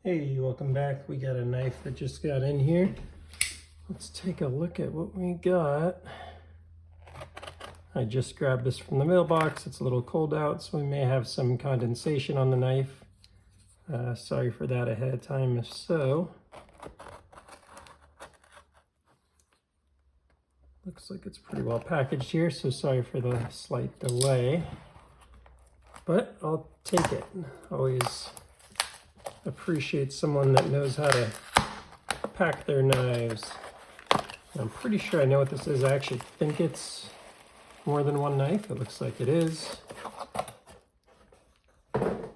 Hey, welcome back. We got a knife that just got in here. Let's take a look at what we got. I just grabbed this from the mailbox. It's a little cold out, so we may have some condensation on the knife. Sorry for that ahead of time if so. Looks like it's pretty well packaged here, so sorry for the slight delay. But I'll take it. Always appreciate someone that knows how to pack their knives. I'm pretty sure I know what this is. I actually think it's more than one knife. It looks like it is.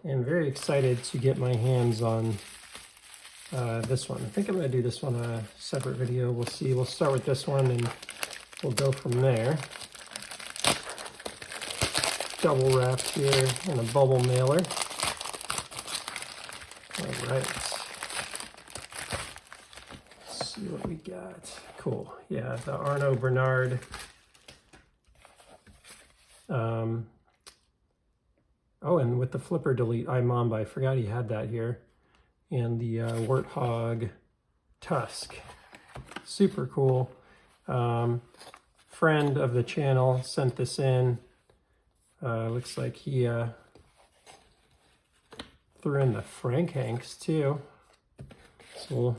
And very excited to get my hands on this one. I think I'm going to do this one on a separate video. We'll see. We'll start with this one and we'll go from there. Double wrapped here in a bubble mailer. All right. Let's see what we got. Cool. Yeah, the Arno Bernard. Oh, and with the flipper delete iMamba, I forgot he had that here. And the Warthog Tusk. Super cool. Friend of the channel sent this in. Looks like he threw in the Frank Hanks too. So we'll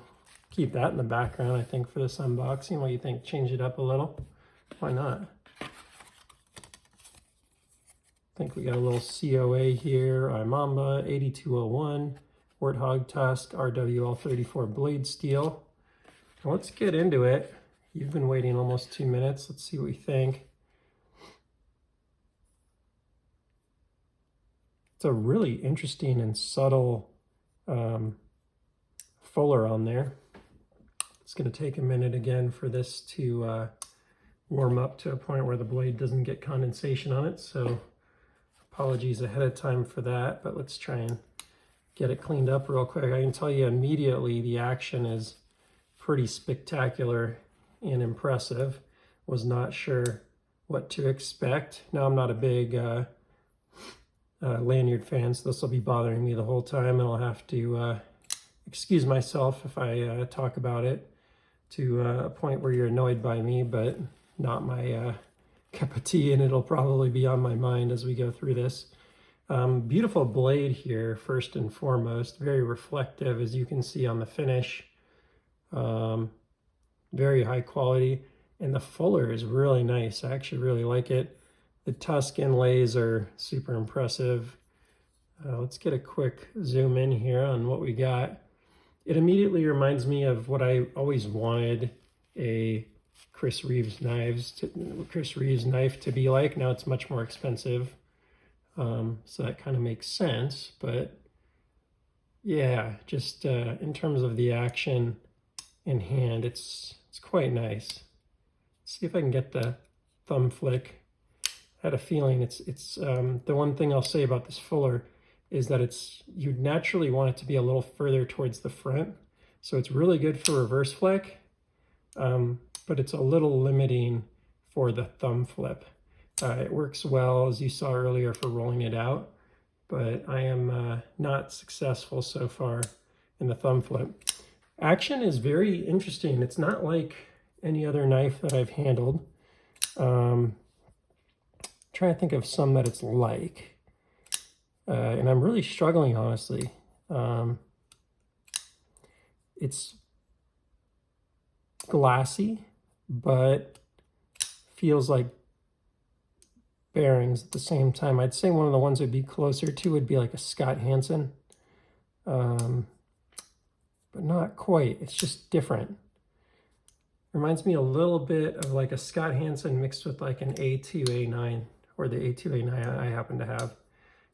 keep that in the background, I think, for this unboxing. What do you think? Change it up a little? Why not? I think we got a little COA here. iMamba 8201, Warthog Tusk, RWL34 blade steel. Now let's get into it. You've been waiting almost 2 minutes. Let's see what we think. It's a really interesting and subtle fuller on there. It's going to take a minute again for this to warm up to a point where the blade doesn't get condensation on it. So apologies ahead of time for that, but let's try and get it cleaned up real quick. I can tell you immediately the action is pretty spectacular and impressive. Was not sure what to expect. Now I'm not a big lanyard fan, so this will be bothering me the whole time, and I'll have to excuse myself if I talk about it to a point where you're annoyed by me, but not my cup of tea, and it'll probably be on my mind as we go through this. Beautiful blade here, first and foremost. Very reflective, as you can see on the finish. Very high quality, and the fuller is really nice. I actually really like it. The Tusk inlays are super impressive. Let's get a quick zoom in here on what we got. It immediately reminds me of what I always wanted a Chris Reeves knife to be like. Now it's much more expensive, so that kind of makes sense. But yeah, just in terms of the action in hand, it's quite nice. Let's see if I can get the thumb flick. I had a feeling it's the one thing I'll say about this fuller is that you'd naturally want it to be a little further towards the front. So it's really good for reverse flick, but it's a little limiting for the thumb flip. It works well, as you saw earlier, for rolling it out, but I am not successful so far in the thumb flip. Action is very interesting. It's not like any other knife that I've handled. Trying to think of some that it's like, and I'm really struggling, honestly. It's glassy, but feels like bearings at the same time. I'd say one of the ones would be closer to would be like a Scott Hansen, but not quite. It's just different. Reminds me a little bit of like a Scott Hansen mixed with like an A2, A9, or the A2, A9 I happen to have.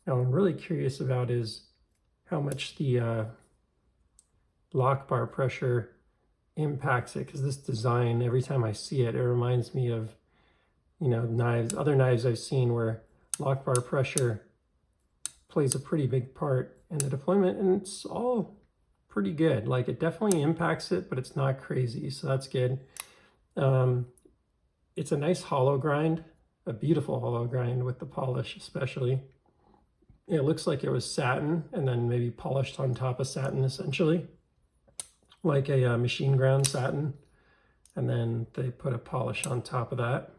Now, what I'm really curious about is how much the lock bar pressure impacts it, because this design, every time I see it, it reminds me of, you know, other knives I've seen where lock bar pressure plays a pretty big part in the deployment, and it's all pretty good. Like, it definitely impacts it, but it's not crazy, so that's good. It's a nice hollow grind, a beautiful hollow grind with the polish especially. It looks like it was satin and then maybe polished on top of satin, essentially, like a machine ground satin. And then they put a polish on top of that.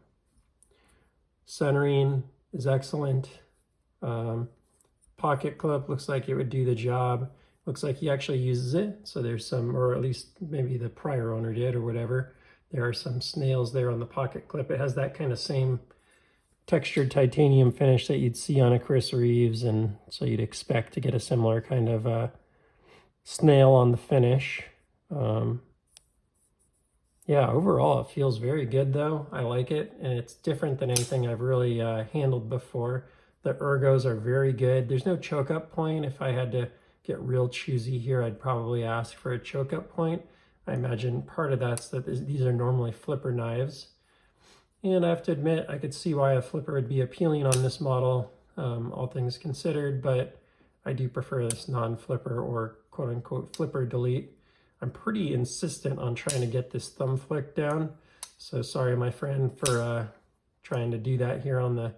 Centering is excellent. Pocket clip looks like it would do the job. Looks like he actually uses it. So there's some, or at least maybe the prior owner did or whatever. There are some snails there on the pocket clip. It has that kind of same textured titanium finish that you'd see on a Chris Reeves, and so you'd expect to get a similar kind of snail on the finish. Yeah, overall it feels very good though. I like it, and it's different than anything I've really handled before. The ergos are very good. There's no choke up point. If I had to get real choosy here, I'd probably ask for a choke up point. I imagine part of that's that these are normally flipper knives. And I have to admit, I could see why a flipper would be appealing on this model, all things considered, but I do prefer this non-flipper or quote-unquote flipper delete. I'm pretty insistent on trying to get this thumb flick down, so sorry, my friend, for trying to do that here on the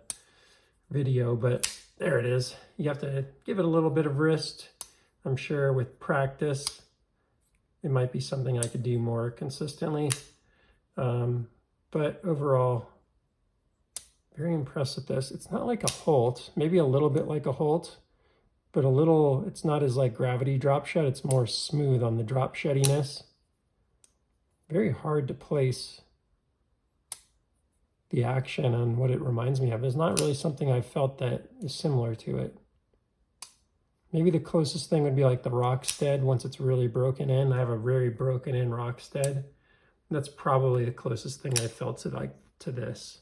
video, but there it is. You have to give it a little bit of wrist. I'm sure with practice, it might be something I could do more consistently. But overall, very impressed with this. It's not like a Holt, maybe a little bit like a Holt, but a little, it's not as like gravity drop shed. It's more smooth on the drop sheddiness. Very hard to place the action on what it reminds me of. There's not really something I've felt that is similar to it. Maybe the closest thing would be like the Rockstead once it's really broken in. I have a very broken in Rockstead. That's probably the closest thing I felt to this.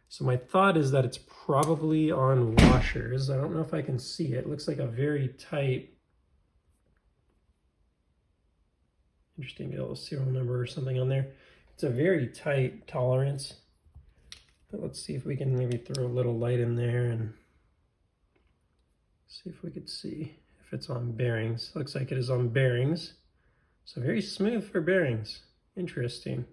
So my thought is that it's probably on washers. I don't know if I can see it. It looks like a very tight, interesting, get a little serial number or something on there. It's a very tight tolerance. But let's see if we can maybe throw a little light in there and see if we could see if it's on bearings. Looks like it is on bearings. So very smooth for bearings. Interesting.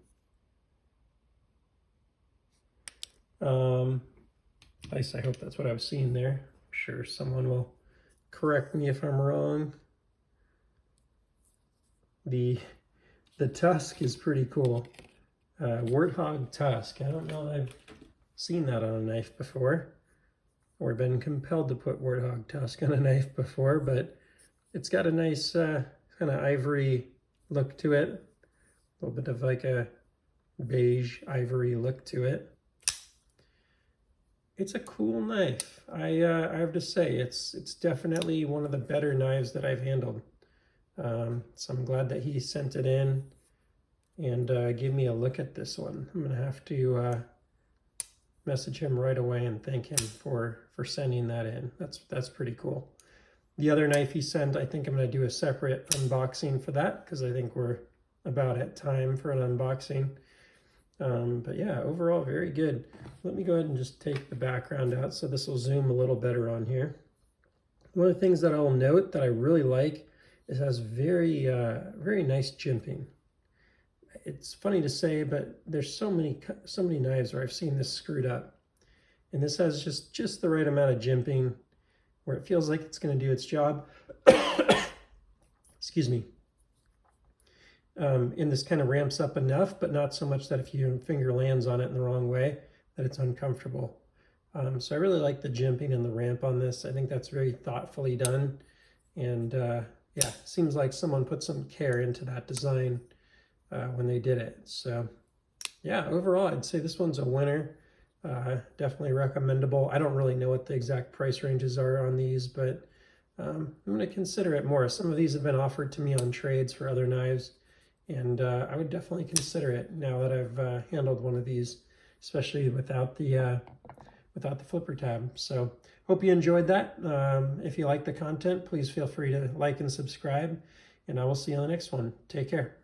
At least I hope that's what I was seeing there. I'm sure someone will correct me if I'm wrong. The Tusk is pretty cool. Warthog Tusk. I don't know that I've seen that on a knife before, or been compelled to put Warthog Tusk on a knife before, but it's got a nice kind of ivory look to it. A little bit of like a beige ivory look to it. It's a cool knife. I have to say, it's definitely one of the better knives that I've handled. So I'm glad that he sent it in and gave me a look at this one. I'm gonna have to message him right away and thank him for sending that in. That's pretty cool. The other knife he sent, I think I'm gonna do a separate unboxing for that because I think we're about at time for an unboxing. But yeah, overall very good. Let me go ahead and just take the background out so this will zoom a little better on here. One of the things that I'll note that I really like is it has very nice jimping. It's funny to say, but there's so many knives where I've seen this screwed up, and this has just the right amount of jimping where it feels like it's going to do its job. Excuse me. And this kind of ramps up enough, but not so much that if your finger lands on it in the wrong way, that it's uncomfortable. So I really like the jimping and the ramp on this. I think that's very thoughtfully done. And yeah, seems like someone put some care into that design when they did it. So yeah, overall, I'd say this one's a winner. Definitely recommendable. I don't really know what the exact price ranges are on these, but I'm going to consider it more. Some of these have been offered to me on trades for other knives, and I would definitely consider it now that I've handled one of these, especially without the flipper tab. So hope you enjoyed that. If you like the content, please feel free to like and subscribe, and I will see you on the next one. Take care.